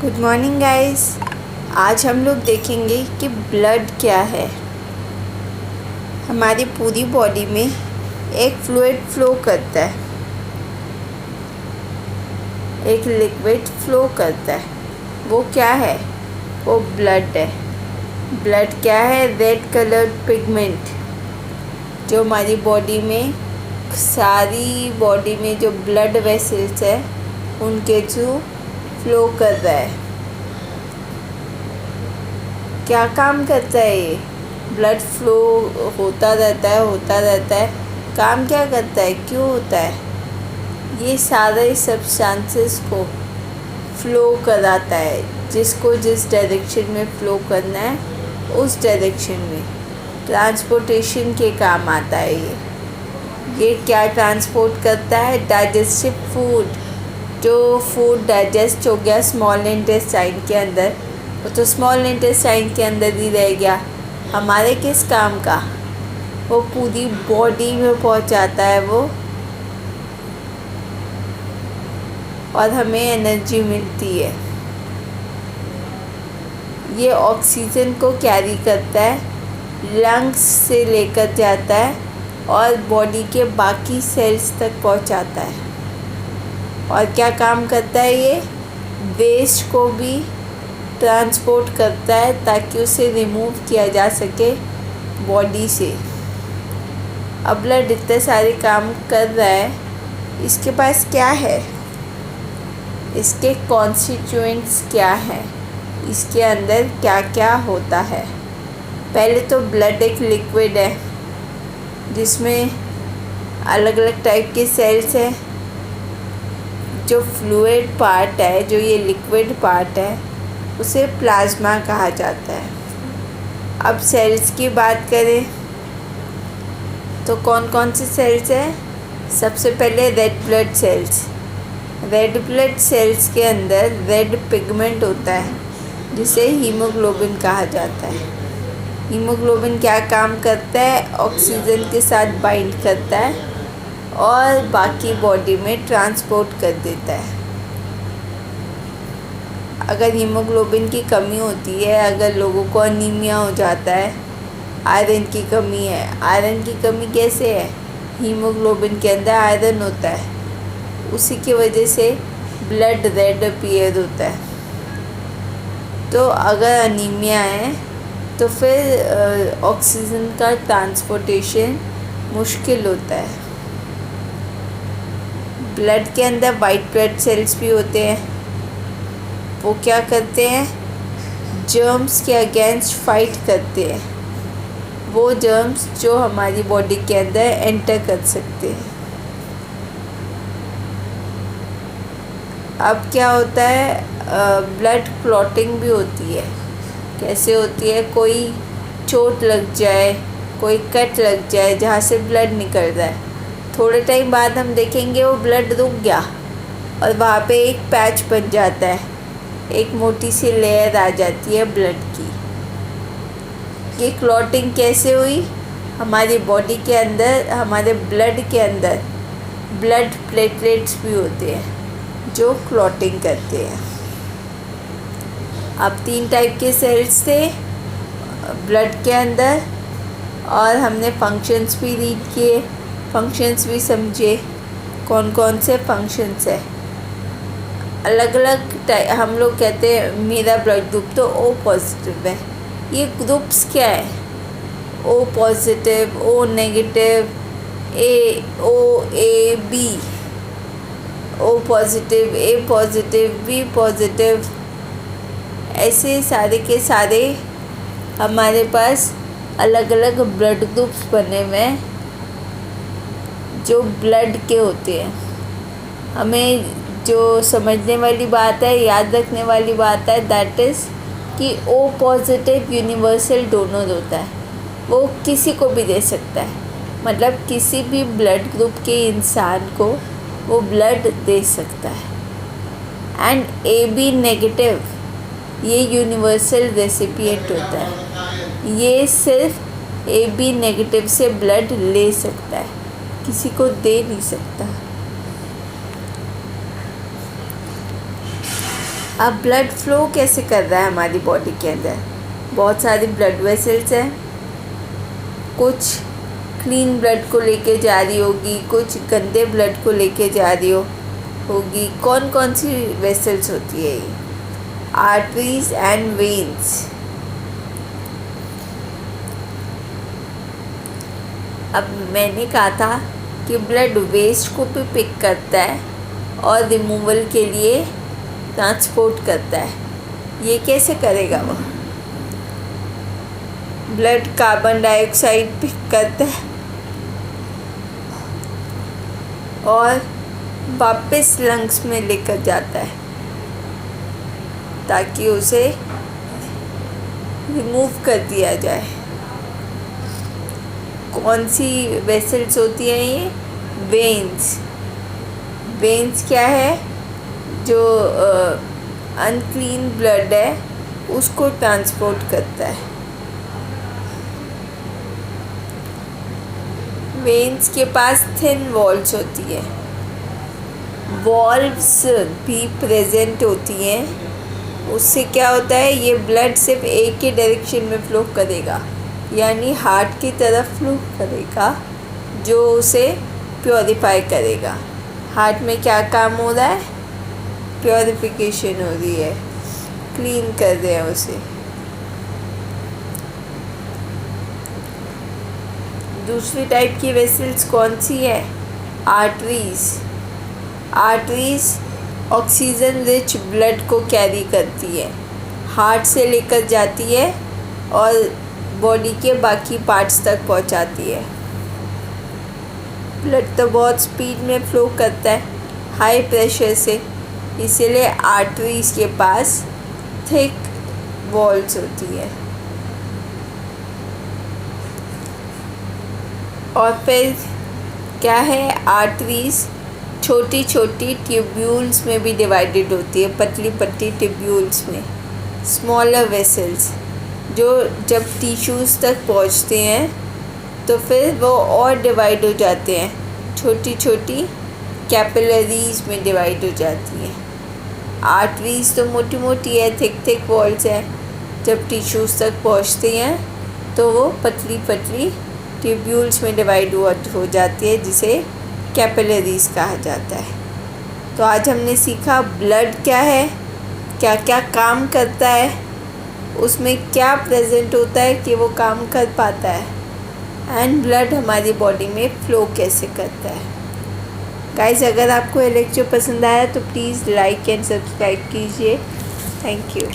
Good morning guys. आज हम लोग देखेंगे कि ब्लड क्या है। हमारी पूरी बॉडी में एक फ्लूइड फ्लो करता है, एक लिक्विड फ्लो करता है। वो क्या है? वो ब्लड है। ब्लड क्या है? रेड कलर्ड पिगमेंट जो हमारी बॉडी में, सारी बॉडी में जो ब्लड वेसल्स है उनके थ्रू फ्लो कर रहा है। क्या काम करता है ये? ब्लड फ्लो होता रहता है। काम क्या करता है? क्यों होता है? ये सारे सब्सटेंसेस को फ्लो कराता है, जिसको जिस डायरेक्शन में फ्लो करना है उस डायरेक्शन में ट्रांसपोर्टेशन के काम आता है। ये क्या ट्रांसपोर्ट करता है? Digestive food. जो फूड डाइजेस्ट हो गया स्मॉल इंटेस्टाइन के अंदर, वो तो स्मॉल इंटेस्टाइन के अंदर ही रह गया। हमारे किस काम का? वो पूरी बॉडी में पहुंचाता है वो, और हमें एनर्जी मिलती है। ये ऑक्सीजन को कैरी करता है, लंग्स से लेकर जाता है और बॉडी के बाकी सेल्स तक पहुंचाता है। और क्या काम करता है ये? वेस्ट को भी ट्रांसपोर्ट करता है ताकि उसे रिमूव किया जा सके बॉडी से। अब ब्लड इतने सारे काम कर रहा है, इसके पास क्या है? इसके कॉन्स्टिट्यूएंट्स क्या हैं? इसके अंदर क्या क्या होता है? पहले तो ब्लड एक लिक्विड है जिसमें अलग अलग टाइप के सेल्स हैं। जो फ्लूइड पार्ट है, जो ये लिक्विड पार्ट है, उसे प्लाज्मा कहा जाता है। अब सेल्स की बात करें तो कौन कौन से सेल्स हैं? सबसे पहले red blood cells. Red blood cells के अंदर रेड पिगमेंट होता है जिसे हीमोग्लोबिन कहा जाता है। हीमोग्लोबिन क्या काम करता है? ऑक्सीजन के साथ बाइंड करता है और बाकी बॉडी में ट्रांसपोर्ट कर देता है। अगर हीमोग्लोबिन की कमी होती है, अगर लोगों को अनीमिया हो जाता है, आयरन की कमी है। आयरन की कमी कैसे है? हीमोग्लोबिन के अंदर आयरन होता है, उसी की वजह से ब्लड रेड अपीयर होता है। तो अगर अनीमिया है तो फिर ऑक्सीजन का ट्रांसपोर्टेशन मुश्किल होता है। ब्लड के अंदर वाइट ब्लड सेल्स भी होते हैं। वो क्या करते हैं? जर्म्स के अगेंस्ट फाइट करते हैं। वो जर्म्स जो हमारी बॉडी के अंदर एंटर कर सकते हैं। अब क्या होता है? ब्लड क्लॉटिंग भी होती है। कैसे होती है? कोई चोट लग जाए, कोई कट लग जाए जहाँ से ब्लड निकल रहा है, थोड़े टाइम बाद हम देखेंगे वो ब्लड रुक गया और वहाँ पे एक पैच बन जाता है, एक मोटी सी लेयर आ जाती है ब्लड की। ये क्लॉटिंग कैसे हुई? हमारी बॉडी के अंदर, हमारे ब्लड के अंदर ब्लड प्लेटलेट्स भी होते हैं जो क्लॉटिंग करते हैं। अब 3 टाइप के सेल्स थे ब्लड के अंदर, और हमने फंक्शंस भी रीड किए, फंक्शंस भी समझे। कौन कौन से फंक्शंस है? अलग अलग हम लोग कहते हैं मेरा ब्लड ग्रुप तो ओ पॉजिटिव है। ये ग्रुप्स क्या है? O positive, O negative, A B, O positive, A positive, B positive, ऐसे सारे के सारे हमारे पास अलग अलग ब्लड ग्रुप्स बने हुए हैं जो ब्लड के होते हैं। हमें जो समझने वाली बात है, याद रखने वाली बात है, दैट इज़ कि ओ पॉजिटिव यूनिवर्सल डोनर होता है। वो किसी को भी दे सकता है, मतलब किसी भी ब्लड ग्रुप के इंसान को वो ब्लड दे सकता है। एंड ए बी नेगेटिव, ये यूनिवर्सल रेसिपिएंट होता है। ये सिर्फ ए बी नेगेटिव से ब्लड ले सकता है, किसी को दे नहीं सकता। अब ब्लड फ्लो कैसे कर रहा है हमारी बॉडी के अंदर? बहुत सारी ब्लड वेसल्स हैं, कुछ क्लीन ब्लड को लेके जा रही होगी, कुछ गंदे ब्लड को लेके जा रही होगी। कौन कौन सी वेसल्स होती है ये? Arteries and veins. अब मैंने कहा था कि ब्लड वेस्ट को भी पिक करता है और रिमूवल के लिए ट्रांसपोर्ट करता है। ये कैसे करेगा वो? ब्लड कार्बन डाइऑक्साइड पिक करता है और वापस लंग्स में लेकर जाता है ताकि उसे रिमूव कर दिया जाए। कौन सी वेसल्स होती हैं ये? वेन्स। वेन्स क्या है? जो अनक्लीन ब्लड है उसको ट्रांसपोर्ट करता है। वेन्स के पास थिन वॉल्स होती है, वॉल्व्स भी प्रेजेंट होती हैं। उससे क्या होता है, ये ब्लड सिर्फ एक ही डायरेक्शन में फ्लो करेगा, यानी हार्ट की तरफ फ्लो करेगा, जो उसे प्योरीफाई करेगा। हार्ट में क्या काम हो रहा है? प्योरीफिकेशन हो रही है, क्लीन कर रहे हैं उसे। दूसरी टाइप की वेसल्स कौन सी है? Arteries. Arteries oxygen rich blood को कैरी करती है, हार्ट से लेकर जाती है और बॉडी के बाकी पार्ट्स तक पहुंचाती है। ब्लड तो बहुत स्पीड में फ्लो करता है, हाई प्रेशर से, इसीलिए आर्टरीज के पास थिक वॉल्स होती है। और फिर क्या है, आर्टरीज छोटी छोटी ट्यूब्यूल्स में भी डिवाइडेड होती है, पतली पतली ट्यूब्यूल्स में, स्मॉलर वेसल्स, जो जब टिश्यूज़ तक पहुंचते हैं तो फिर वो और डिवाइड हो जाते हैं, छोटी छोटी कैपिलरीज में डिवाइड हो जाती हैं। आर्टरीज तो मोटी मोटी है, थिक थिक वॉल्स हैं, जब टिश्यूज़ तक पहुंचती हैं तो वो पतली पतली ट्यूब्यूल्स में डिवाइड हो जाती है, जिसे कैपिलरीज कहा जाता है। तो आज हमने सीखा ब्लड क्या है, क्या क्या काम करता है, उसमें क्या प्रेजेंट होता है कि वो काम कर पाता है, एंड ब्लड हमारी बॉडी में फ़्लो कैसे करता है। गाइस, अगर आपको ये लेक्चर पसंद आया तो प्लीज़ लाइक एंड सब्सक्राइब कीजिए। Thank you.